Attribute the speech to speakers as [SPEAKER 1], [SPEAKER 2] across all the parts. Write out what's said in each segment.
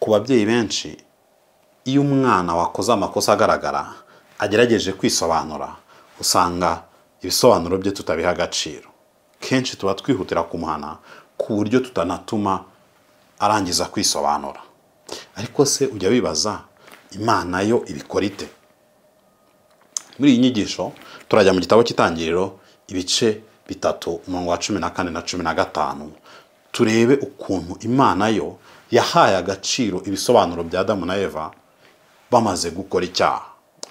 [SPEAKER 1] ku babyeyi benshi iyo umwana wakoze amakosa agaragara agerageje kwisobanura usanga ibisobanuro bye tutabiha agaciro. Kenshi tuba twihutira kumuhana ku buryo tutanatuma arangiza kwisobanura. Ariko se ujya wibaza Imana yo ibikora ite? Muri iyi nyigisho turajya mu gitabo cy'Itangiriro ibice 3 umurongo wa 14 na 15 turebe ukuntu Imana yo yahaye agaciro ibisobanuro bya Adamu na Eva bamaze gukora icyaha.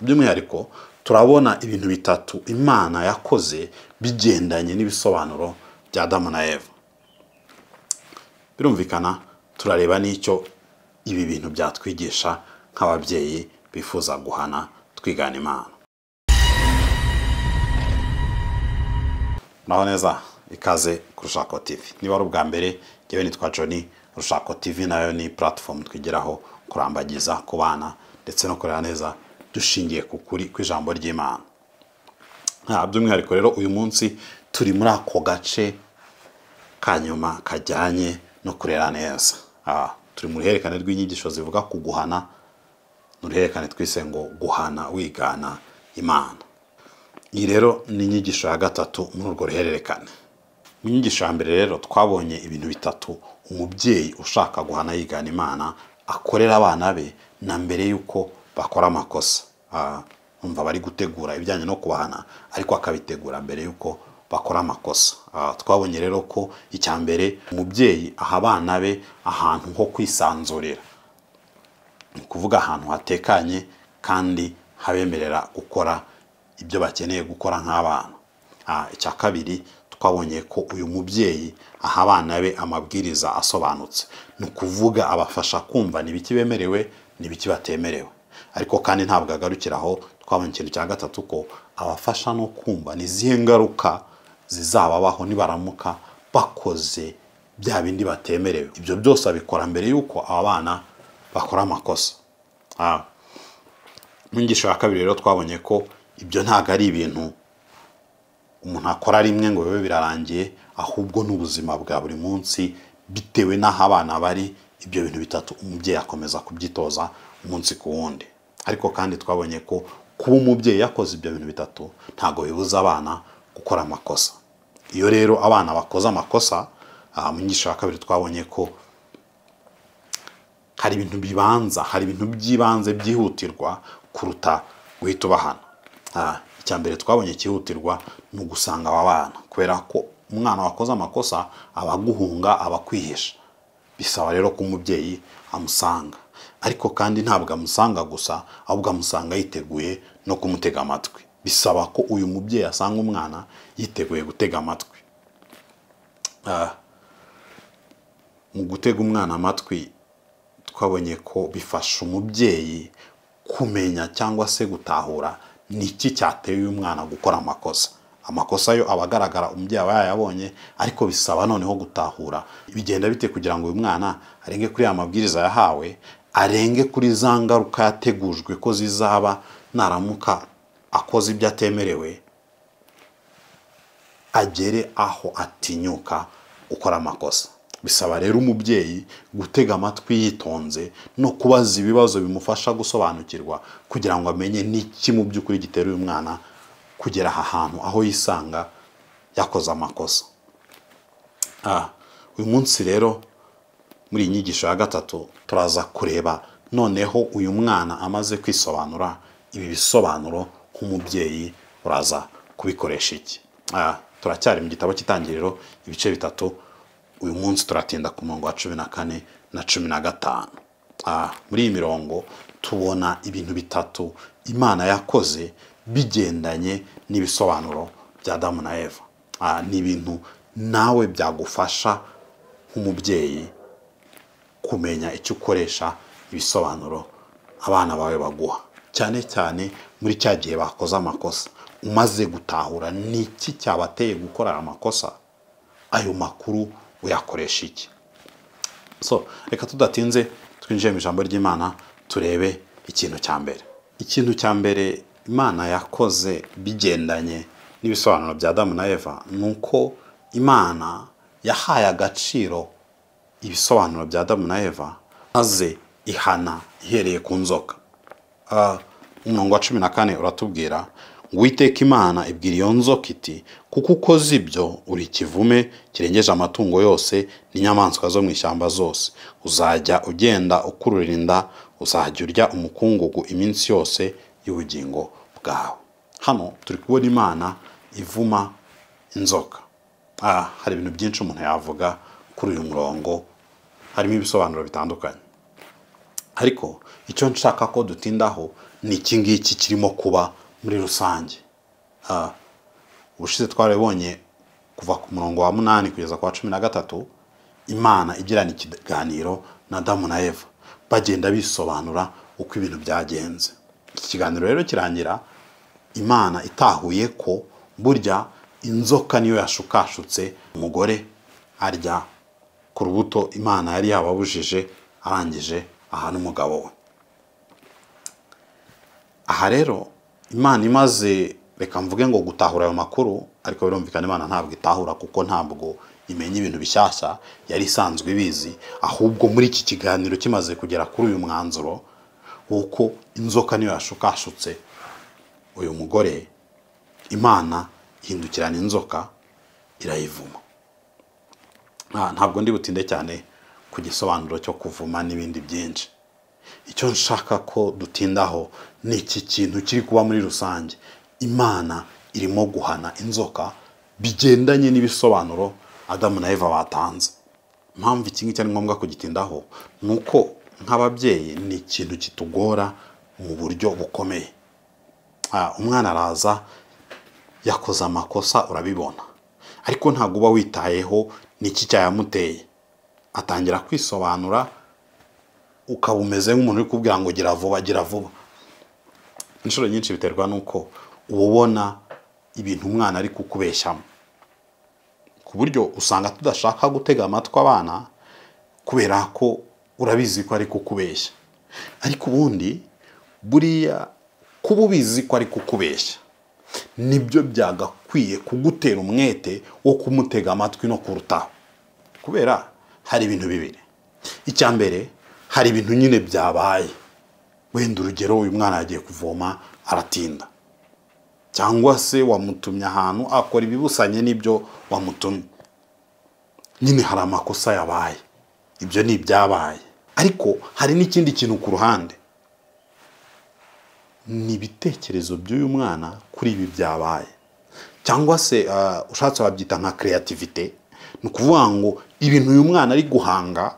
[SPEAKER 1] By'umwihariko turabona ibintu bitatu Imana yakoze bigendanye n'ibisobanuro bya Adamu na Eva. Birumvikana turareba n'icyo ibi bintu byatwigisha nk'ababyeyi bifuza guhana twigana Imana. Naho neza ikaze ku Rushako TV. Niba ari ubwa mbere ngewe nitwa Johnny. Rushako TV nayo ni platform twigiraho kurambagiza ku bana ndetse no kurera neza dushingiye ku kuri kw'ijambo ry'Imana. By'umwihariko rero uyu munsi turi muri ako gace kanyuma kajyanye no kurera neza. Turi mu ruhererekane rw'inyigisho zivuga ku guhana, n'uruhererekane twise ngo guhana wigana Imana. Iyi rero ni inyigisho ya gatatu muri urwo ruhererekane. Mu nyigisho ya mbere rero twabonye ibintu bitatu umubyeyi ushaka guhana yigana Imana akorera abana be na mbere yuko bakora amakosa. Umva bari gutegura ibijyanye no kubahana ariko akabitegura mbere yuko bakora amakosa. Twabonye rero ko icya mbere umubyeyi aha abana be ahantu ho kwisanzurira, kuvuga ahantu hatekanye kandi habemerera gukora ibyo bakeneye gukora nk'abana. Icya kabiri twabonye ko uyu mubyeyi aha abana be amabwiriza asobanutse, ni ukuvuga abafasha kumva n'ibiki bemerewe n'ibiki batemerewe. Ariko kandi ntabwo agarukiraho, twabonye ikintu cya gatatu ko abafasha no kumva n'izihe ngaruka zizababaho nibaramuka bakoze bya bindi batemerewe. Ibyo byose abikora mbere yuko aba bana bakora amakosa. Mu nyigisho ya kabiri rero twabonye ko ibyo ntabwo ari ibintu umuntu akora rimwe ngo bibe birarangiye, ahubwo n'ubuzima bwa buri munsi bitewe n'aho abana bari. Ibyo bintu bitatu umubyeyi akomeza kubyitoza umunsi ku wundi. Ariko kandi twabonye ko kuba umubyeyi yakoze ibyo bintu bitatu ntago bibuza abana gukora amakosa. Iyo rero abana bakoze amakosa, mu nyigisho ya kabiri twabonye ko hari ibintu bibanza, hari ibintu by'ibanze byihutirwa kuruta guhita ubahana. Icya mbere twabonye cyihutirwa ni ugusanga aba bana, kubera ko umwana wakoze amakosa abaguhunga abakwihisha. Bisaba rero ko umubyeyi amusanga, ariko kandi ntabwo amusanga gusa, ahubwo amusanga yiteguye no kumutega amatwi. Bisaba ko uyu mubyeyi asanga umwana yiteguye gutega amatwi. Mu gutega umwana amatwi twabonye ko bifasha umubyeyi kumenya cyangwa se gutahura niki cyateye uyu mwana gukora amakosa. Amakosa yo abagaragara umubyeyi aba yayabonye, ariko bisaba noneho gutahura bigenda bite kugira ngo uyu mwana arenge kuri ya mabwiriza yahawe, arenge kuri za ngaruka yategujwe ko zizaba naramuka akoze ibyo atemerewe, agere aho atinyuka gukora amakosa. Bisaba rero umubyeyi gutega amatwi yitonze no kubaza ibibazo bimufasha gusobanukirwa kugira ngo amenye n'iki mu by'ukuri gitera uyu mwana kugera aha hantu aho yisanga yakoze amakosa. Uyu munsi rero muri iyi nyigisho ya gatatu turaza kureba noneho uyu mwana amaze kwisobanura, ibi bisobanuro nk'umubyeyi uraza kubikoresha iki. Turacyari mu gitabo cy'Itangiriro ibice 3. Uyu munsi turatinda ku murongo wa 14 na 15. Muri iyi mirongo tubona ibintu bitatu Imana yakoze bigendanye n'ibisobanuro bya Adamu na Eva. Ni ibintu nawe byagufasha nk'umubyeyi kumenya icyo ukoresha ibisobanuro abana bawe baguha, cyane cyane muri cya gihe bakoze amakosa. Umaze gutahura niki cyabateye gukora amakosa, ayo makuru uyakoresha iki. Reka tudatinze twinjiye mu ijambo ry'Imana turebe ikintu cya mbere. Ikintu cya mbere Imana yakoze bigendanye n'ibisobanuro bya Adamu na Eva nuko Imana yahaye agaciro ibisobanuro bya Adamu na Eva, maze ihana ihereye ku nzoka. Umurongo wa 14 uratubwira ngo Uwiteka Imana ibwira iyo nzoka iti kuko ukoze ibyo uri kivume kirengeje amatungo yose n'inyamaswa zo mu ishyamba zose, uzajya ugenda ukurura inda, uzajya urya umukungugu iminsi yose y'ubugingo bwawe. Hano turi kubona Imana ivuma inzoka. Hari ibintu byinshi umuntu yavuga kuri uyu murongo, harimo ibisobanuro bitandukanye, ariko icyo nshaka ko dutindaho ni iki ngiki kirimo kuba muri rusange. Ubushize twarabonye kuva ku murongo wa 8 kugeza ku wa 13 Imana igirana ikiganiro na Adamu na Eva, bagenda bisobanura uko ibintu byagenze. Iki kiganiro rero kirangira Imana itahuye ko burya inzoka niyo yashukashutse umugore arya ku rubuto Imana yari yababujije, arangije aha n'umugabo we. Aha rero Imana imaze, reka mvuge ngo gutahura ayo makuru, ariko birumvikana Imana ntabwo itahura kuko ntabwo imenya ibintu bishyashya, yari isanzwe ibizi. Ahubwo muri iki kiganiro kimaze kugera kuri uyu mwanzuro uko inzoka niyo yashukashutse uyu mugore, Imana ihindukirana inzoka irayivuma. Ntabwo ndi butinde cyane ku gisobanuro cyo kuvuma n'ibindi byinshi. Icyo nshaka ko dutindaho ni iki kintu kiri kuba muri rusange. Imana irimo guhana inzoka bigendanye n'ibisobanuro Adamu na Eva batanze. Impamvu iki ngiki ari ngombwa kugitindaho nuko nk'ababyeyi ni ikintu kitugora mu buryo bukomeye. Umwana araza yakoze amakosa, urabibona, ariko ntabwo uba witayeho niki cyayamuteye. Atangira kwisobanura, ukaba umeze nk'umuntu uri kubwira ngo gira vuba gira vuba. Inshuro nyinshi biterwa nuko ubona ibintu umwana ari kukubeshyamo, ku buryo usanga tudashaka gutega amatwi abana kubera ko urabizi ko ari kukubeshya. Ariko ubundi buriya kuba ubizi ko ari kukubeshya nibyo byagakwiye kugutera umwete wo kumutega amatwi no kurutaho, kubera hari ibintu bibiri. Icya mbere, hari ibintu nyine byabaye, wenda urugero uyu mwana yagiye kuvoma aratinda, cyangwa se wamutumye ahantu akora ibibusanye n'ibyo wamutumye. Nyine hari amakosa yabaye, ibyo ni ibyabaye. Ariko hari n'ikindi kintu ku ruhande, ni ibitekerezo by'uyu mwana kuri ibi byabaye, cyangwa se ushatse wabyita nka creativity. Ni ukuvuga ngo ibintu uyu mwana ari guhanga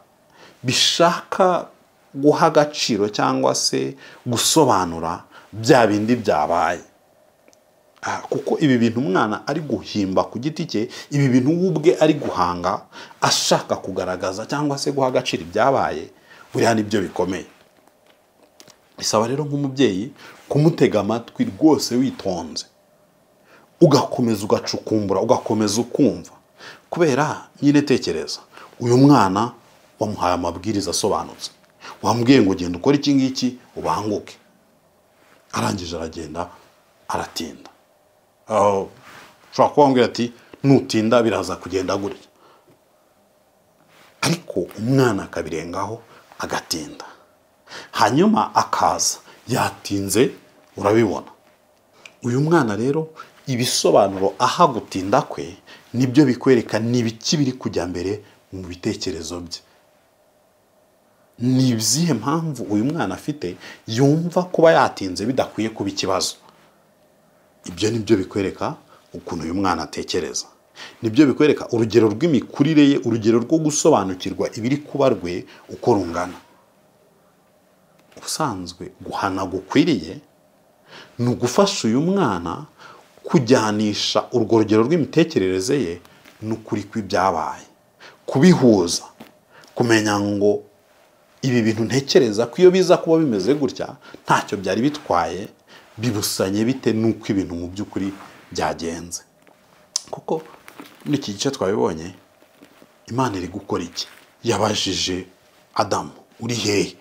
[SPEAKER 1] bishaka guha agaciro cyangwa se gusobanura bya bindi byabaye. Kuko ibi bintu umwana ari guhimba ku giti cye, ibi bintu ubwe ari guhanga ashaka kugaragaza cyangwa se guha agaciro ibyabaye, buriya nibyo bikomeye. Bisaba rero nk'umubyeyi kumutega amatwi rwose witonze, ugakomeza ugacukumbura, ugakomeza ukumva. Kubera nyine tekereza, uyu mwana wamuhaye amabwiriza asobanutse, wambwiye ngo genda ukora iki ngiki ubanguke, arangije aragenda aratinda. Ushobora kuba wambwira ati nutinda biraza kugenda gutya, ariko umwana akabirengaho agatinda, hanyuma akaza yatinze, urabibona. Uyu mwana rero ibisobanuro aha gutinda kwe nibyo bikwereka n'ibiki biri kujya mbere mu bitekerezo bye. Ni izihe mpamvu uyu mwana afite yumva kuba yatinze bidakwiye kuba ikibazo. Ibyo nibyo bikwereka ukuntu uyu mwana atekereza, nibyo bikwereka urugero rw'imikurire ye, urugero rwo gusobanukirwa ibiri kuba rwe uko rungana. Ubusanzwe guhana gukwiriye ni ugufasha uyu mwana kujyanisha urwo rugero rw'imitekerereze ye n'ukuri kw'ibyabaye, kubihuza, kumenya ngo ibi bintu ntekereza ko iyo biza kuba bimeze gutya ntacyo byari bitwaye, bibusanye bite nuko ibintu mu by'ukuri byagenze. Kuko muri iki gice twabibonye Imana iri gukora iki. Yabajije Adamu, uri hehe?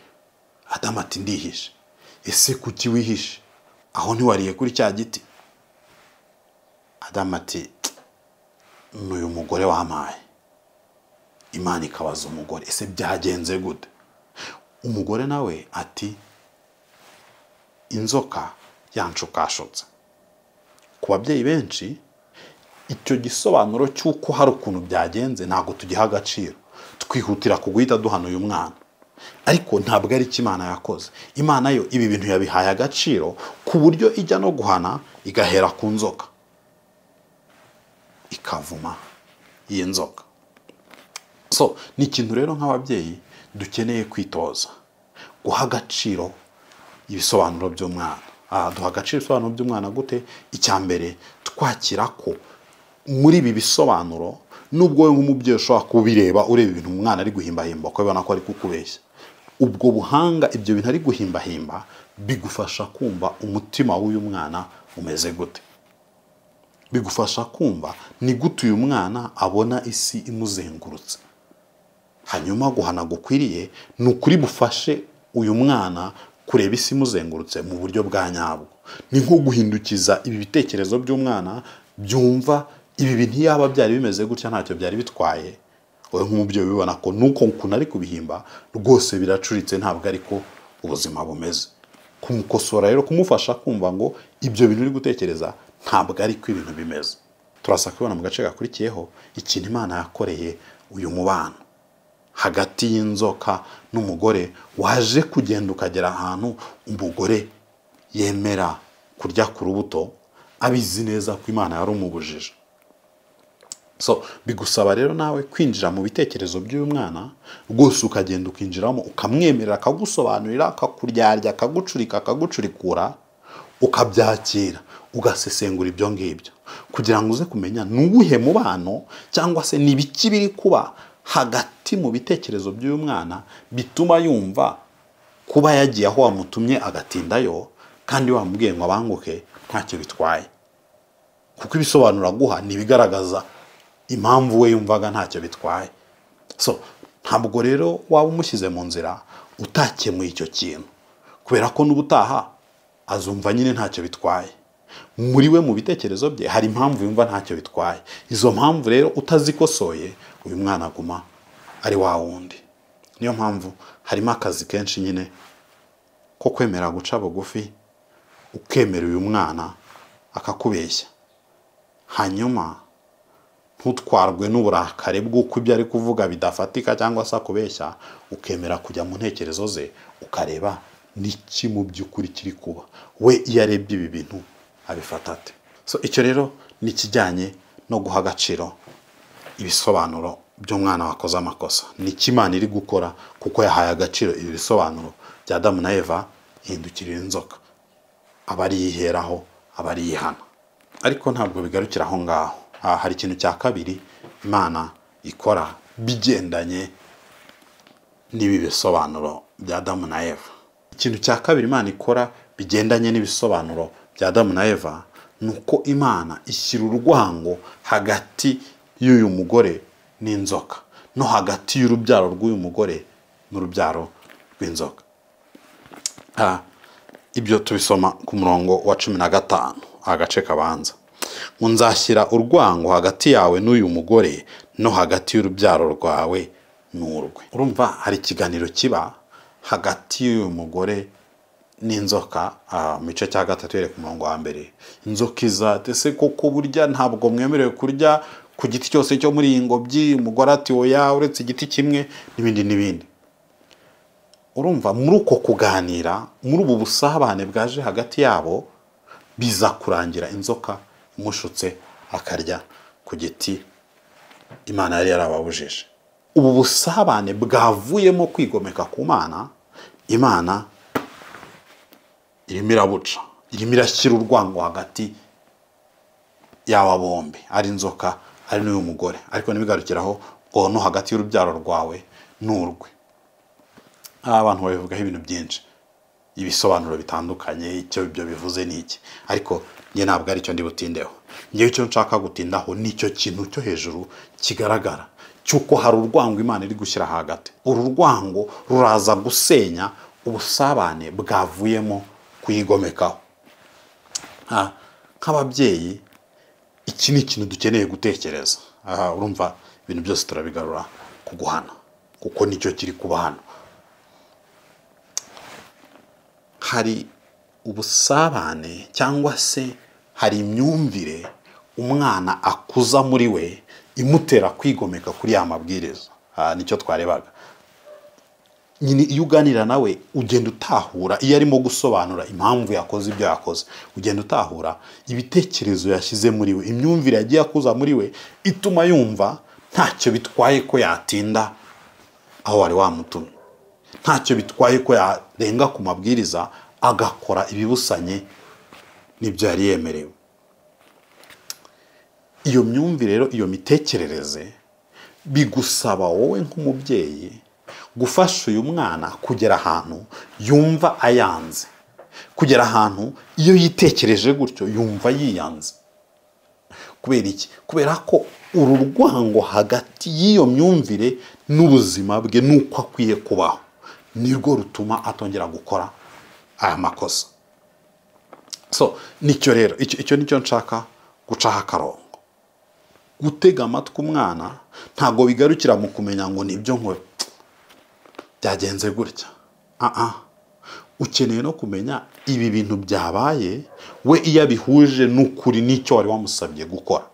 [SPEAKER 1] Adamu ati ndihishe. Ese kuki wihishe? Aho ntiwariye kuri cya giti? Adamu ati n'uyu mugore wampaye. Imana ikabaza umugore, ese byagenze gute? umugore nawe ati inzoka yanshukashutse. Ku babyeyi benshi icyo gisobanuro cy'uko hari ukuntu byagenze ntabwo tugiha agaciro, twihutira kuguhita duhana uyu mwana, ariko ntabwo ari cyo Imana yakoze. Imana yo ibi bintu yabihaye agaciro ku buryo ijya no guhana igahera ku nzoka, ikavuma iyi nzoka. So ni ikintu rero nk'ababyeyi dukeneye kwitoza, guha agaciro ibisobanuro by'umwana. Duha agaciro ibisobanuro by'umwana gute? Icya mbere, twakira ko muri ibi bisobanuro, nubwo wowe nk'umubyeyi ushobora kubireba ureba ibintu umwana ari guhimbahimba ukabona ko ari kukubeshya, ubwo buhanga ibyo bintu ari guhimbahimba bigufasha kumva umutima w'uyu mwana umeze gute, bigufasha kumva ni gute uyu mwana abona isi imuzengurutse. Hanyuma guhana gukwiriye ni ukuri bufashe uyu mwana kureba isi imuzengurutse mu buryo bwa nyabwo. Ni nko guhindukiza ibi bitekerezo by'umwana byumva ibi bintu yaba byari bimeze gutya ntacyo byari bitwaye, wowe nk'umubyeyi ubibona ko nuko ukuntu ari kubihimba rwose biracuritse, ntabwo ariko ubuzima bumeze. Kumukosora rero, kumufasha kumva ngo ibyo bintu uri gutekereza ntabwo ariko ibintu bimeze. Turasa kubona mu gace gakurikiyeho ikintu Imana yakoreye uyu mubano hagati y'inzoka n'umugore waje kugenda ukagera ahantu umugore yemera kurya ku rubuto abizi neza ko Imana yari umubujije. So bigusaba rero nawe kwinjira mu bitekerezo by'uyu mwana rwose, ukagenda ukinjiramo ukamwemerera, akagusobanurira, akakuryarya, akagucurika, akagucurikura, ukabyakira, ugasesengura ibyo ngibyo kugira ngo uze kumenya ni uwuhe mubano cyangwa se ni ibiki biri kuba hagati mu bitekerezo by'uyu mwana bituma yumva kuba yagiye aho wamutumye agatindayo kandi wamubwiye ngo abanguke ntacyo bitwaye, kuko ibisobanuro aguha ntibigaragaza impamvu we yumvaga ntacyo bitwaye. So ntabwo rero waba umushyize mu nzira utakemuye icyo kintu, kubera ko n'ubutaha azumva nyine ntacyo bitwaye. Muri we mu bitekerezo bye hari impamvu yumva ntacyo bitwaye. Izo mpamvu rero utazikosoye uyu mwana aguma ari wa wundi. Niyo mpamvu harimo akazi kenshi nyine ko kwemera guca bugufi, ukemera uyu mwana akakubeshya, hanyuma ntutwarwe n'uburakari bw'uko ibyo ari kuvuga bidafatika cyangwa se akubeshya, ukemera kujya mu ntekerezo ze ukareba n'iki mu by'ukuri kiri kuba, we iyo arebye ibi bintu abifata ate. So icyo rero ni ikijyanye no guha agaciro ibisobanuro by'umwana wakoze amakosa. Ni Imana iri gukora kuko yahaye agaciro ibi bisobanuro bya Adamu na Eva, ihindukirira inzoka, aba ari yiheraho, aba ari yihana. Ariko ntabwo bigarukira aho ngaho. Hari ikintu cya kabiri Imana ikora bigendanye n'ibi bisobanuro bya Adamu na Eva. Ikintu cya kabiri Imana ikora bigendanye n'ibisobanuro bya Adamu na Eva ni uko Imana ishyira urwango hagati y'uyu mugore n'inzoka, no hagati y'urubyaro rw'uyu mugore n'urubyaro rw'inzoka. Ibyo tubisoma ku murongo wa 15 agace kabanza, ngo nzashyira urwango hagati yawe n'uyu mugore no hagati y'urubyaro rwawe n'urwe. Urumva hari ikiganiro kiba hagati y'uyu mugore n'inzoka. Mu gice cya 3 yereka umurongo wa mbere, inzoka iza ese koko burya ntabwo mwemerewe kurya ku giti cyose cyo muri iyi ngobyi? Umugore ati oya, uretse igiti kimwe, n'ibindi n'ibindi. Urumva muri uko kuganira, muri ubu busabane bwaje hagati yabo, biza kurangira inzoka imushutse akarya ku giti Imana yari yarababujije. Ubu busabane bwavuyemo kwigomeka ku Mana, Imana irimo irabuca, irimo irashyira urwango hagati y'aba bombi, ari inzoka ari n'uyu mugore. Ariko nibigarukiraho ngo no hagati y'urubyaro rwawe n'urwe. Abantu babivugaho ibintu byinshi, ibisobanuro bitandukanye, icyo ibyo bivuze n'iki, ariko nge ntabwo ari cyo ndi butindeho. Ngewe icyo nshaka gutindaho nicyo kintu cyo hejuru kigaragara cyuko hari urwango Imana iri gushyira hagati. Uru rwango ruraza gusenya ubusabane bwavuyemo kuyigomekaho. Nk'ababyeyi iki ni ikintu dukeneye gutekereza. Urumva ibintu byose turabigarura ku guhana, kuko nicyo kiri kuba hano. hari ubusabane cyangwa se hari imyumvire umwana akuza muri we imutera kwigomeka kuri ya mabwiriza. Nicyo twarebaga nyine. Iyo uganira nawe ugenda utahura, iyo arimo gusobanura impamvu yakoze ibyo yakoze, ugenda utahura ibitekerezo yashyize muri we, imyumvire yagiye akuza muri we ituma yumva ntacyo bitwaye ko yatinda aho wari wamutumye, ntacyo bitwaye ko yarenga ku mabwiriza agakora ibibusanye n'ibyo yari yemerewe. Iyo myumvire rero, iyo mitekerereze bigusaba wowe nk'umubyeyi gufasha uyu mwana kugera ahantu yumva ayanze, kugera ahantu iyo yitekereje gutyo yumva yiyanze. Kubera iki? Kubera ko uru rwango hagati y'iyo myumvire n'ubuzima bwe n'uko akwiye kubaho nirwo rutuma atongera gukora aya makosa. So nicyo rero, icyo nicyo nshaka gucaho akarongo. Gutega amatwi umwana ntago bigarukira mu kumenya ngo nibyo nkora byagenze gutya. Ukeneye no kumenya ibi bintu byabaye, we iyo abihuje n'ukuri n'icyo wari wamusabye gukora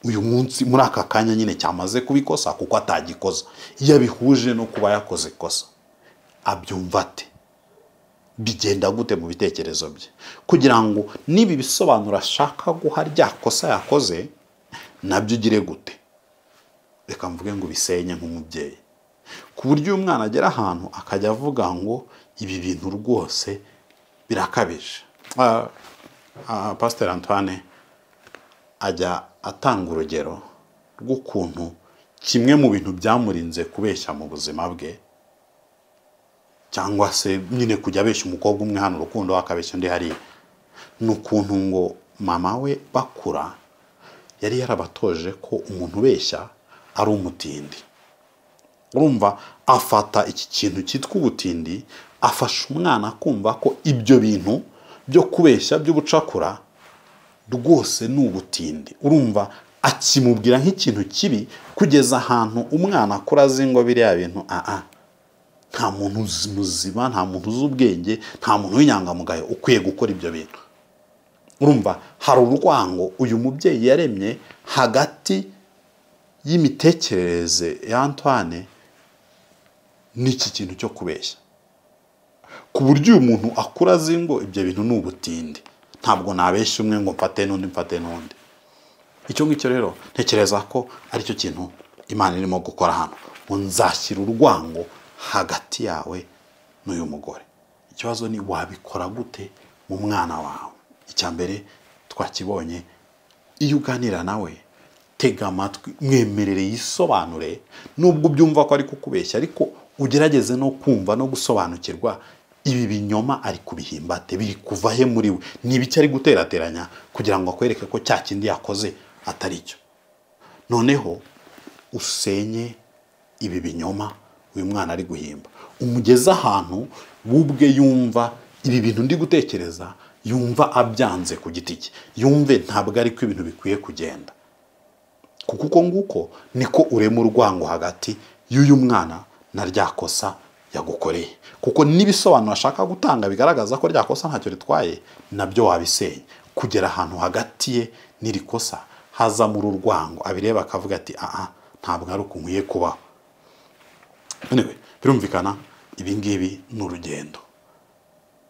[SPEAKER 1] uyu munsi muri aka kanya nyine cyamaze kubikosa kuko atagikoza, iyo abihuje no kuba yakoze ikosa abyumva ate, bigenda gute mu bitekerezo bye, kugira ngo nibi bisobanura ashaka guha rya kosa yakoze nabyo ugire gute. Reka mvuge ngo bisenye nk'umubyeyi, ku buryo uyu mwana agera ahantu akajya avuga ngo ibi bintu rwose birakabije. Pastor Antoine ajya atanga urugero rw'ukuntu kimwe mu bintu byamurinze kubeshya mu buzima bwe, cyangwa se nyine kujya abeshya umukobwa umwe hano urukundo akabeshya undi hariya, ni ukuntu ngo mama we bakura yari yarabatoje ko umuntu ubeshya ari umutindi. Urumva, afata iki kintu cyitwa ubutindi, afasha umwana kumva ko ibyo bintu byo kubeshya by'ubucakura rwose ni ubutindi. Urumva, akimubwira nk'ikintu kibi kugeza ahantu umwana akura azi ngo biriya bintu nta muntu muzima, nta muntu uzi ubwenge, nta muntu w'inyangamugayo ukwiye gukora ibyo bintu. Urumva, hari urwango uyu mubyeyi yaremye hagati y'imitekerereze ya Antoine n'iki kintu cyo kubeshya, ku buryo uyu muntu akura azi ngo ibyo bintu ni ubutindi, ntabwo nabeshya umwe ngo mfate n'undi mfate n'undi. Icyo ngicyo rero ntekereza ko aricyo kintu Imana irimo gukora hano, ngo nzashyira urwango hagati yawe n'uyu mugore. Ikibazo ni wabikora gute mu mwana wawe? Icya mbere twakibonye, iyo uganira nawe tega amatwi, mwemerere yisobanure, nubwo byumva ko ari kukubeshya ariko ugerageze no kumva no gusobanukirwa ibi binyoma ari kubihimbate, biri kuva he muri we, n'ibiki ari guterateranya kugira ngo akwereke ko cya kindi yakoze atari cyo. Noneho usenye ibi binyoma uyu mwana ari guhimba, umugeze ahantu wubwe yumva ibi bintu ndi gutekereza, yumva abyanze ku giti cye, yumve ntabwo ari ko ibintu bikwiye kugenda. Kuko uko nguko niko urema urwango hagati y'uyu mwana na rya kosa yagukoreye. Kuko n'ibisobanuro ashaka gutanga bigaragaza ko rya kosa ntacyo ritwaye, nabyo wabisenya. Kugera ahantu hagati ye n'iri kosa haza muri urwango, abireba akavuga ati ntabwo ari uko nkwiye kubaho. Anyway, birumvikana ibi ngibi ni urugendo,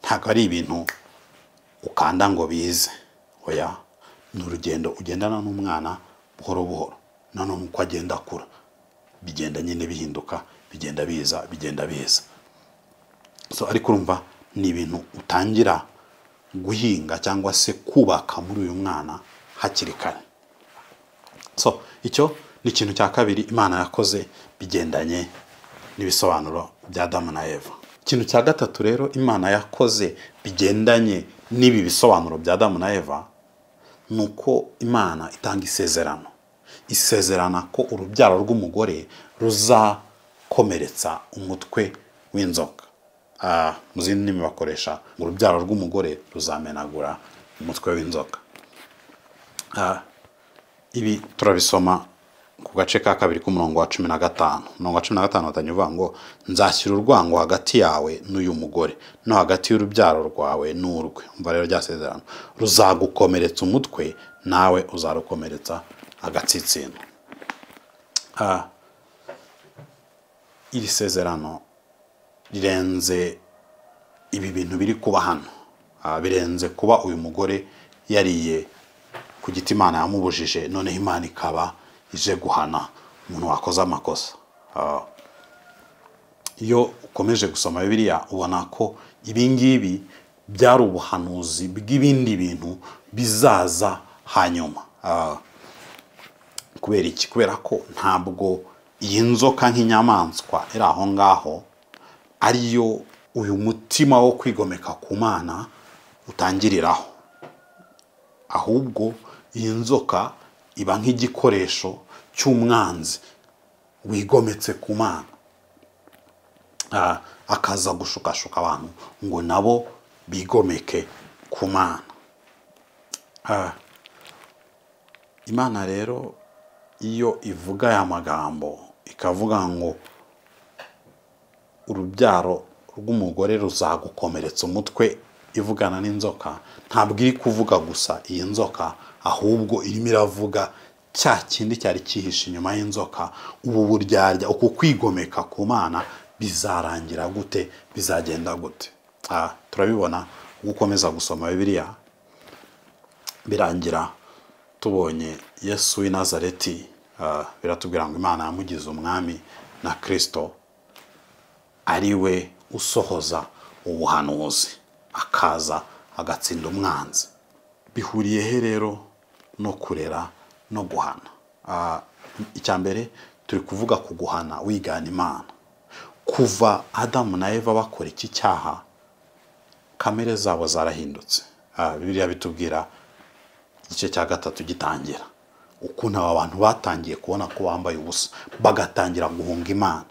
[SPEAKER 1] ntabwo ari ibintu ukanda ngo bize. Oya, ni urugendo ugendana n'umwana buhoro buhoro, nanone uko agenda akura bigenda nyine bihinduka, bigenda biza. So ariko urumva ni ibintu utangira guhinga cyangwa se kubaka muri uyu mwana hakiri kare. So icyo ni ikintu cya kabiri Imana yakoze bigendanye n'ibisobanuro bya Adamu na Eva. Ikintu cya gatatu rero Imana yakoze bigendanye n'ibi bisobanuro bya Adamu na Eva, nuko Imana itanga isezerana ko urubyaro rw'umugore ruzakomeretsa umutwe w'inzoka. Mu zindi ndimi bakoresha ngo urubyaro rw'umugore ruzamenagura umutwe w'inzoka. Ibi turabisoma ku gace ka kabiri k'umurongo wa 15. Umurongo wa 15 batanyuvuga ngo nzashyira urwango hagati yawe n'uyu mugore no hagati y'urubyaro rwawe n'urwe. Umva rero ryasezerano, ruzagukomeretsa umutwe nawe uzarukomeretsa agatsitsino. Iri sezerano rirenze ibi bintu biri kuba hano. Birenze kuba uyu mugore yariye ku giti Imana yamubujije, noneho Imana ikaba ije guhana umuntu wakoze amakosa. Iyo ukomeje gusoma Bibiliya ubona ko ibingibi byari ubuhanuzi bw'ibindi bintu bizaza hanyuma. Kubera iki? Kubera ko ntabwo iyi nzoka nk'inyamaswa iri aho ngaho ariyo uyu mutima wo kwigomeka ku Mana utangiriraho, ahubwo iyi nzoka iba nk'igikoresho cy'umwanzi wigometse ku Mana, akaza gushukashuka abantu ngo nabo bigomeke ku Mana. Imana rero iyo ivuga aya magambo ikavuga ngo urubyaro rw'umugore ruzagukomeretsa umutwe, ivugana n'inzoka, ntabwo iri kuvuga gusa iyi nzoka, ahubwo irimo iravuga cya kindi cyari cyihishe inyuma y'inzoka, ubu buryarya, uku kwigomeka ku Mana bizarangira gute, bizagenda gute. Turabibona gukomeza gusoma Bibiliya, birangira tubonye Yesu w'i Nazareti. Biratubwira ngo Imana yamugize umwami na Kristo, ari we usohoza ubuhanuzi, akaza agatsinda umwanzi. Bihuriye he rero no kurera no guhana? Icya mbere turi kuvuga ku guhana wigana Imana. Kuva Adamu na Eva bakora iki cyaha, kamere zabo zarahindutse. Bibiliya bitubwira igice cya 3 gitangira ukuntu aba bantu batangiye kubona ko bambaye ubusa, bagatangira guhunga Imana.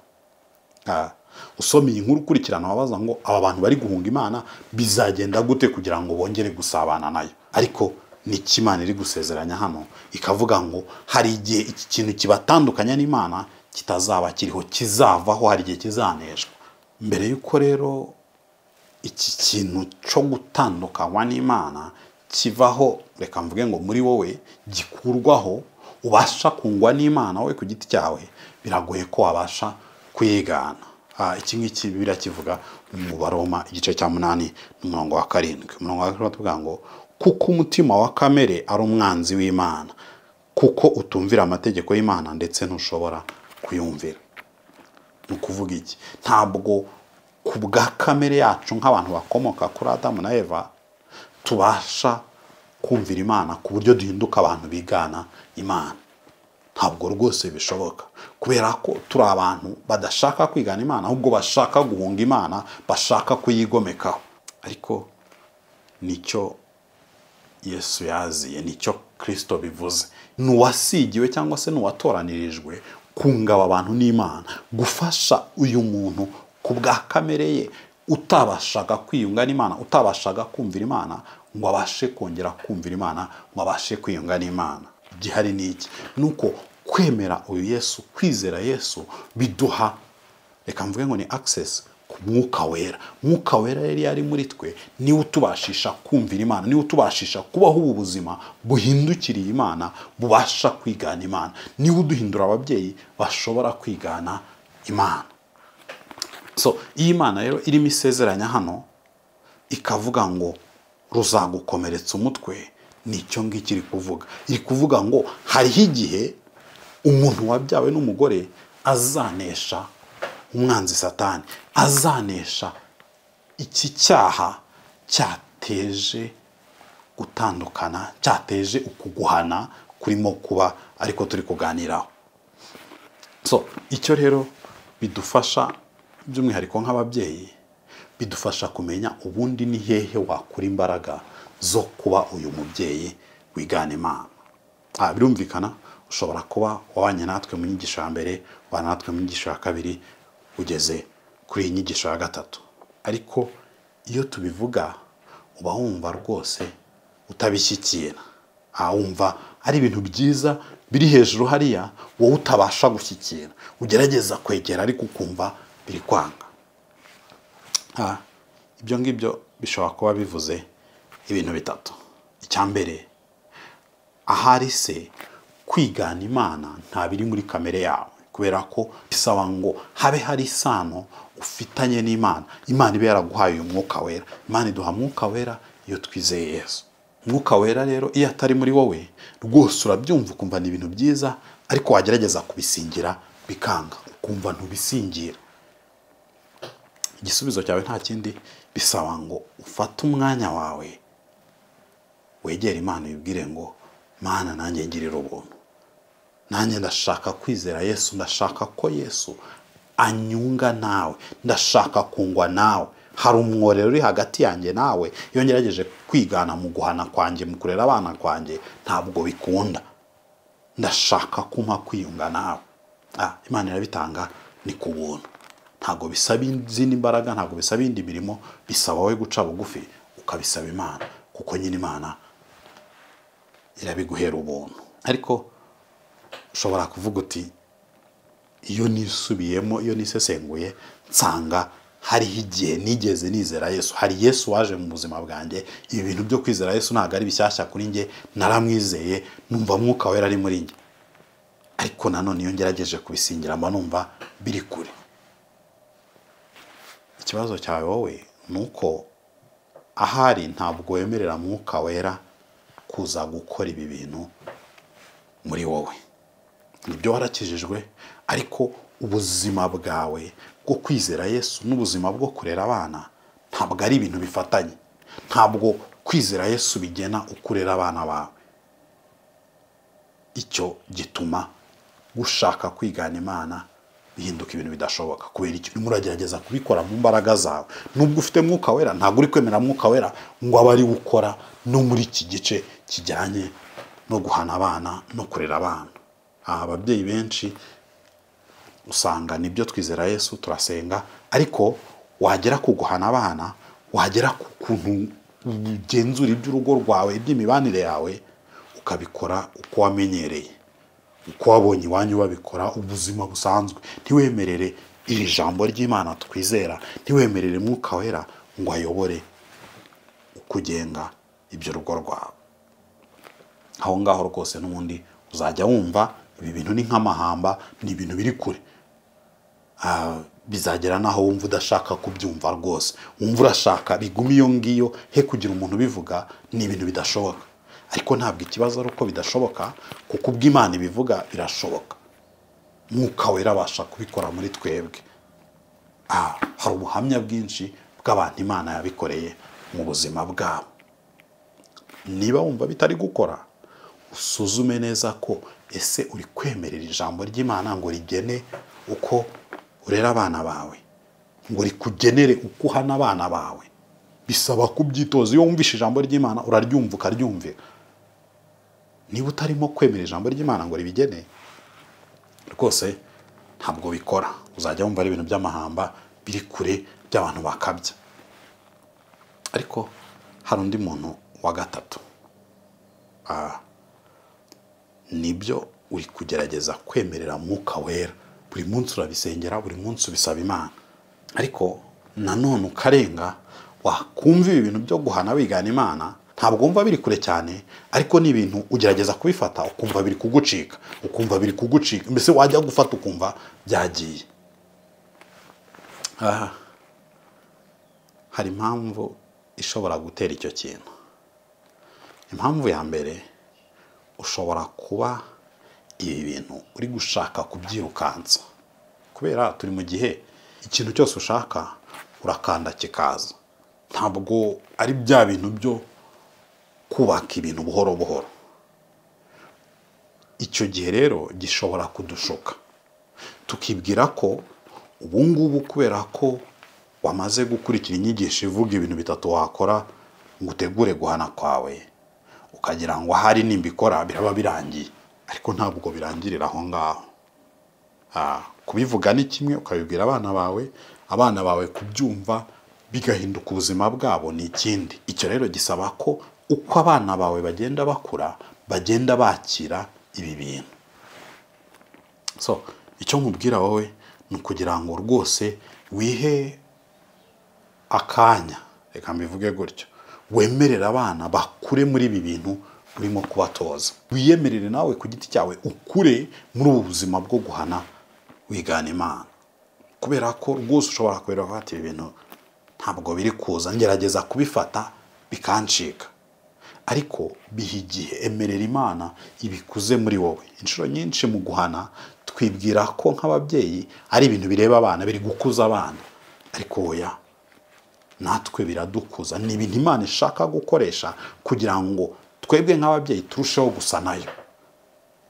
[SPEAKER 1] Usomye inkuru ukurikirana wabaza ngo aba bantu bari guhunga Imana bizagenda gute kugira ngo bongere gusabana nayo. Ariko ni Imana iri gusezeranya hano, ikavuga ngo hari igihe iki kintu kibatandukanya n'Imana kitazaba kiriho, kizavaho, hari igihe kizaneshwa. Mbere yuko rero iki kintu cyo gutandukanywa n'Imana kivaho, reka mvuge ngo muri wowe gikurwaho, ubasha kungwa n'Imana wowe ku giti cyawe, biragoye ko wabasha kuyigana. Iki ngiki Bibiliya kivuga mu Baroma igice cya 8 n'umurongo wa 7. Umurongo wa 7 tuvuga ngo kuko umutima wa kamere ari umwanzi w'Imana, kuko utumvira amategeko y'Imana ndetse ntushobora kuyumvira. Nukuvuga iki? Ntabwo ku bwa kamere yacu nk'abantu bakomoka kuri Adamu na Eva tubasha kumvira Imana ku buryo duhinduka abantu bigana Imana. Ntabwo rwose bishoboka, kubera ko turi abantu badashaka kwigana Imana, ahubwo bashaka guhunga Imana, bashaka kuyigomekaho. Ariko nicyo Yesu yaziye, nicyo Kristo bivuze. Nuwasigiwe cyangwa se nuwatoranirijwe kungaba abantu n'Imana, gufasha uyu muntu ku bwa kamere ye utabashaga kwiyunga n'Imana, utabashaga kumvira Imana, ngo abashe kongera kumvira Imana, ngo abashe kwiyunga n'Imana. Gihari ni iki? Nuko kwemera uyu Yesu, kwizera Yesu, biduha, reka mvuge ngo ni access ku Mwuka Wera. Mwuka Wera yari ari muri twe, niwe utubashisha kumvira Imana, niwe utubashisha kubaho ubu buzima buhindukiriye Imana, bubasha kwigana Imana, niwe uduhindura ababyeyi bashobora kwigana Imana. So iyi Imana rero irimo isezeranya hano ikavuga ngo ruzagukomeretsa umutwe, nicyo ngiki iri kuvuga. Iri kuvuga ngo hariho igihe umuntu wabyawe n'umugore azanesha umwanzi Satani, azanesha iki cyaha cyateje gutandukana, cyateje ukuguhana kurimo kuba ariko turi kuganiraho. So icyo rero bidufasha by'umwihariko nk'ababyeyi, bidufasha kumenya ubundi ni hehe wakura imbaraga zo kuba uyu mubyeyi wigana Imana. Birumvikana ushobora kuba wabanye natwe mu nyigisho ya mbere, wabanye natwe mu nyigisho ya kabiri, ugeze kuri iyi nyigisho ya 3. Ariko iyo tubivuga uba wumva rwose utabishyikira, wumva ari ibintu byiza biri hejuru hariya wowe utabasha gushyikira, ugerageza kwegera ariko ukumva biri kwanga. Ibyo ngibyo bishobora kuba bivuze ibintu bitatu. Icya mbere, ahari se kwigana Imana nta biri muri kamere yawe, kubera ko bisaba ngo habe hari isano ufitanye n'Imana. Imana ibe yaraguhaye uyu mwuka wera. Imana iduha mwuka wera iyo twizeye Yesu. Mwuka wera rero iyo atari muri wowe rwose urabyumva ukumva ni ibintu byiza, ariko wagerageza kubisingira bikanga, ukumva ntubisingira. Igisubizo cyawe nta kindi, bisaba ngo ufate umwanya wawe wegere Imana uyibwire ngo Mana nanjye ngirira ubuntu, nanjye ndashaka kwizera Yesu, ndashaka ko Yesu anyunga nawe, ndashaka kungwa nawe. Hari umworero uri hagati yanjye nawe, iyo ngerageje kwigana mu guhana kwanjye, mu kurera abana kwanjye, ntabwo bikunda. Ndashaka kumpa kwiyunga nawe. Imana irabitanga ni ku buntu, ntabwo bisaba izindi mbaraga, ntabwo bisaba indi mirimo, bisaba wowe guca bugufi ukabisaba Imana, kuko nyine Imana irabiguhera ubuntu. Ariko ushobora kuvuga uti, iyo nisubiyemo, iyo nisesenguye, nsanga hariho igihe nigeze nizera Yesu, hari Yesu waje mu buzima bwanjye, ibi bintu byo kwizera Yesu ntabwo ari bishyashya kuri njye, naramwizeye, numva mwuka wera ari muri njye, ariko nanone iyo ngerageje kubisingira mba numva biri kure. Ikibazo cyawe wowe ni uko ahari ntabwo wemerera mwuka wera kuza gukora ibi bintu muri wowe. Nibyo warakijijwe, ariko ubuzima bwawe bwo kwizera Yesu n'ubuzima bwo kurera abana ntabwo ari ibintu bifatanye. Ntabwo kwizera Yesu bigena ukurera abana bawe. Icyo gituma gushaka kwigana Imana bihinduka ibintu bidashoboka, kubera icyo muragerageza kubikora mu mbaraga zawe. Nubwo ufite mwuka wera, ntabwo uri kwemera mwuka wera ngo abe ari gukora no muri iki gice kijyanye no guhana abana no kurera abana. Ababyeyi benshi usanga nibyo twizera Yesu, turasenga, ariko wagera ku guhana abana, wagera ku kuntu ugenzura iby'urugo rwawe, iby'imibanire yawe, ukabikora uko wamenyereye, uko wabonye iwanyu babikora, ubuzima busanzwe. Ntiwemerere iri jambo ry'Imana twizera, ntiwemerere mwuka wera ngo ayobore ukugenga ibyo rugo rwawe. Aho ngaho rwose n'ubundi uzajya wumva ibi bintu ni nk'amahamba, ni ibintu biri kure. Bizagera naho wumva udashaka kubyumva rwose, wumva urashaka biguma iyo ngiyo, he kugira umuntu bivuga, ni ibintu bidashoboka. Ariko ntabwo ikibazo ari uko bidashoboka, kuko ubwo Imana ibivuga birashoboka. Mwuka wera abasha kubikora muri twebwe. Hari ubuhamya bwinshi bw'abantu Imana yabikoreye mu buzima bwabo. Niba wumva bitari gukora, usuzume neza ko ese uri kwemerera ijambo ry'Imana ngo rigene uko urera abana bawe, ngo rikugenere uko uhana abana bawe. Bisaba kubyitoza. Iyo wumvishe ijambo ry'Imana uraryumva ukaryumvira. Niba utarimo kwemera ijambo ry'Imana ngo ribigene, rwose ntabwo bikora. Uzajya wumva ari ibintu by'amahamba biri kure by'abantu bakabya. Ariko hari undi muntu wa gatatu. Nibyo uri kugerageza kwemerera mwuka wera, buri munsi urabisengera, buri munsi ubisaba Imana, ariko nanone ukarenga, wakumva ibi bintu byo guhana wigana Imana, ntabwo wumva biri kure cyane, ariko ni ibintu ugerageza kubifata ukumva biri kugucika, mbese wajya gufata ukumva byagiye. Hari impamvu ishobora gutera icyo kintu. Impamvu ya mbere, ushobora kuba ibi bintu uri gushaka kubyirukansa, kubera turi mu gihe ikintu cyose ushaka urakanda kikaza. Ntabwo ari bya bintu byo kubaka ibintu buhoro buhoro. Icyo gihe rero gishobora kudushoka, tukibwira ko ubu ngubu kubera ko wamaze gukurikira inyigisho ivuga ibintu bitatu wakora ngo utegure guhana kwawe, ukagira ngo ahari nimbikora biraba birangiye. Ariko ntabwo birangirira aho ngaho. Kubivuga ni kimwe, ukabibwira abana bawe kubyumva bigahinduka ubuzima bwabo ni ikindi. Icyo rero gisaba ko uko abana bawe bagenda bakura, bagenda bakira ibi bintu. So icyo nkubwira wowe ni ukugira ngo rwose wihe akanya, reka mbivuge gutyo, wemerera abana bakure muri ibi bintu urimo kubatoza. Wiyemerere nawe ku giti cyawe ukure muri ubu buzima bwo guhana wigana Imana, kubera ko rwose ushobora kubera ko ibi bintu ntabwo biri kuza, ngerageza kubifata bikancika, ariko biha igihe, emerera Imana ibikuze muri wowe. Inshuro nyinshi mu guhana twibwira ko nk'ababyeyi ari ibintu bireba abana, biri gukuza abana, ariko oya, natwe biradukuza. Ni ibintu Imana ishaka gukoresha kugira ngo twebwe nk'ababyeyi turusheho gusa nayo.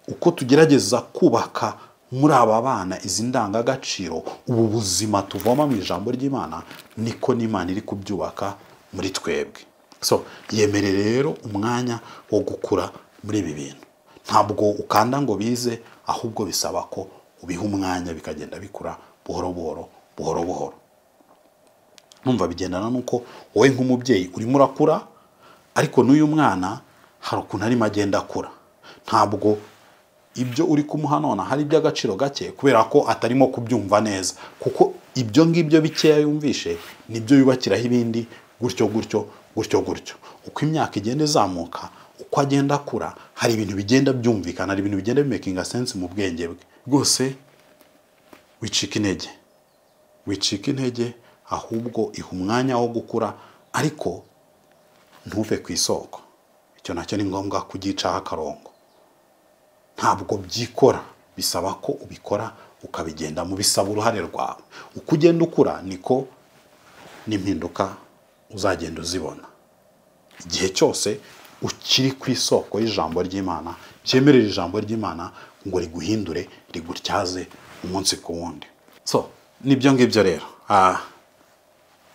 [SPEAKER 1] Uko tugerageza kubaka muri aba bana izi ndangagaciro, ubu buzima tuvoma mu ijambo ry'Imana, niko n'Imana iri kubyubaka muri twebwe. So yemerere rero umwanya wo gukura muri ibi bintu. Ntabwo ukanda ngo bize, ahubwo bisaba ko ubiha umwanya bikagenda bikura buhoro buhoro. Numva bigendana nuko wowe nk'umubyeyi urimo urakura, ariko n'uyu mwana hari ukuntu arimo agenda akura. Ntabwo ibyo uri kumuha none hari iby'agaciro gake, kubera ko atarimo kubyumva neza, kuko ibyo ngibyo bikeya yumvishe nibyo yubakiraho ibindi, gutyo. Uko imyaka igenda izamuka, uko agenda akura, hari ibintu bigenda byumvikana, hari ibintu bigenda bimakinga sense mu bwenge bwe. Rwose wicika intege, ahubwo iha umwanya wo gukura, ariko ntuve ku isoko. Icyo nacyo ni ngombwa kugicaho akarongo. Ntabwo byikora, bisaba ko ubikora ukabigenda mu bisaba uruhare rwawe. Uko ugenda ukura niko n'impinduka uzagenda uzibona. Igihe cyose ukiri ku isoko y'ijambo ry'Imana, cyemerera ijambo ry'Imana ngo riguhindure, rigutyaze umunsi ku wundi. So nibyo ngibyo rero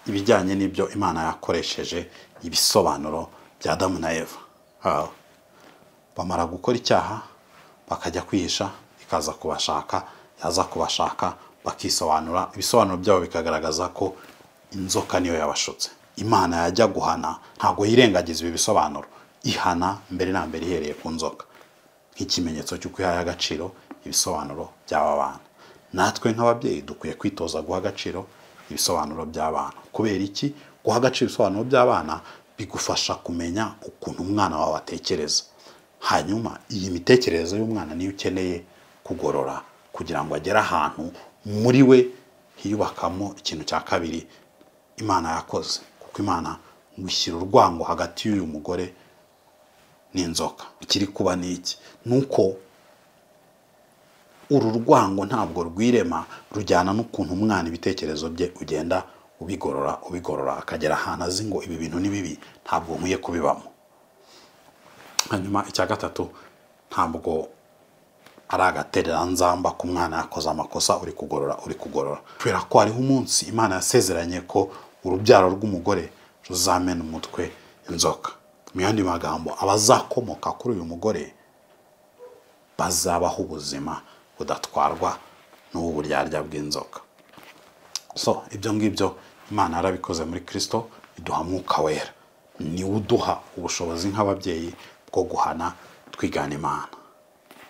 [SPEAKER 1] ibijyanye n'ibyo Imana yakoresheje ibisobanuro bya Adamu na Eva. Bamara gukora icyaha, bakajya kwihisha, ikaza kubashaka, yaza kubashaka bakisobanura, ibisobanuro byabo bikagaragaza ko inzoka niyo yabashutse. Imana yajya guhana ntabwo yirengagiza ibi bisobanuro, ihana mbere na mbere ihereye ku nzoka, nk'ikimenyetso cy'uko ihaye agaciro ibisobanuro by'aba bana. Natwe nk'ababyeyi dukwiye kwitoza guha agaciro ibisobanuro by'abana. Kubera iki? Guha agaciro ibisobanuro by'abana bigufasha kumenya ukuntu umwana wawe atekereza. Hanyuma iyi mitekerereze y'umwana niyo ukeneye kugorora kugira ngo agere ahantu muri we hiyubakamo ikintu cya kabiri Imana yakoze. Kuko Imana ngwishyira urwango hagati y'uyu mugore n'inzoka. Ikiri kuba ni iki? Nuko uru rwango ntabwo rwirema, rujyana n'ukuntu umwana ibitekerezo bye ugenda ubigorora akagera ahantu azi ngo ibi bintu ni bibi, ntabwo nkwiye kubibamo. Hanyuma icya gatatu, ntabwo ari agatereranzamba ku mwana yakoze amakosa uri kugorora. Kubera ko hariho umunsi Imana yasezeranye ko urubyaro rw'umugore ruzamena umutwe inzoka. Mu yandi magambo, abazakomoka kuri uyu mugore bazabaho ubuzima budatwarwa n'ubu buryarya bw'inzoka. So ibyo ngibyo Imana yarabikoze muri Kristo, iduha Mwuka Wera, niwe uduha ubushobozi nk'ababyeyi bwo guhana twigana Imana.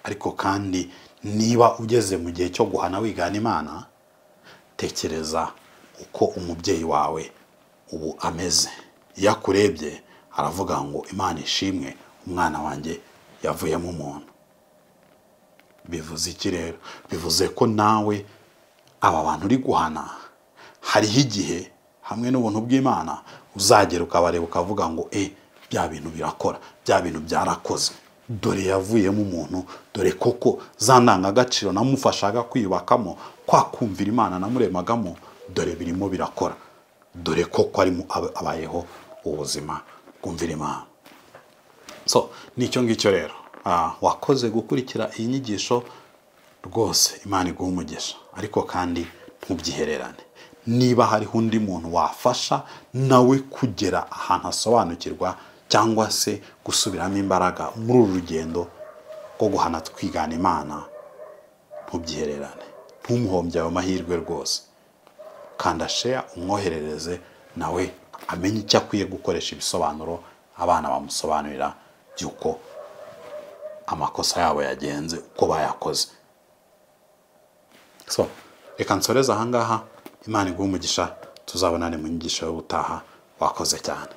[SPEAKER 1] Ariko kandi niba ugeze mu gihe cyo guhana wigana Imana, tekereza uko umubyeyi wawe ubu ameze. Iyo akurebye aravuga ngo Imana ishimwe, umwana wanjye yavuyemo umuntu. Bivuze iki rero? Bivuze ko nawe aba bantu uri guhana, hariho igihe hamwe n'ubuntu bw'Imana uzagera ukabareba ukavuga ngo bya bintu birakora, bya bintu byarakoze, dore yavuyemo umuntu, dore koko za ndangagaciro namufashaga kwiyubakamo, kwa kumvira Imana namuremagamo, dore birimo birakora, dore koko arimo abayeho ubuzima bwumvira Imana. So nicyo ngicyo rero, wakoze gukurikira iyi nyigisho, rwose Imana iguha umugisha. Ariko kandi ntubyihererane. Niba hariho undi muntu wafasha nawe kugera ahantu asobanukirwa cyangwa se gusubiramo imbaraga muri uru rugendo rwo guhana twigana Imana, ntubyihererane, ntumuhombye ayo mahirwe rwose. Kanda share, umwoherereze nawe amenye icyo akwiye gukoresha ibisobanuro abana bamusobanurira by'uko amakosa yabo yagenze, uko bayakoze. so reka nsoreze ahangaha, Imana iguhe umugisha, tuzabonane mu nyigisho y'ubutaha. Wakoze cyane.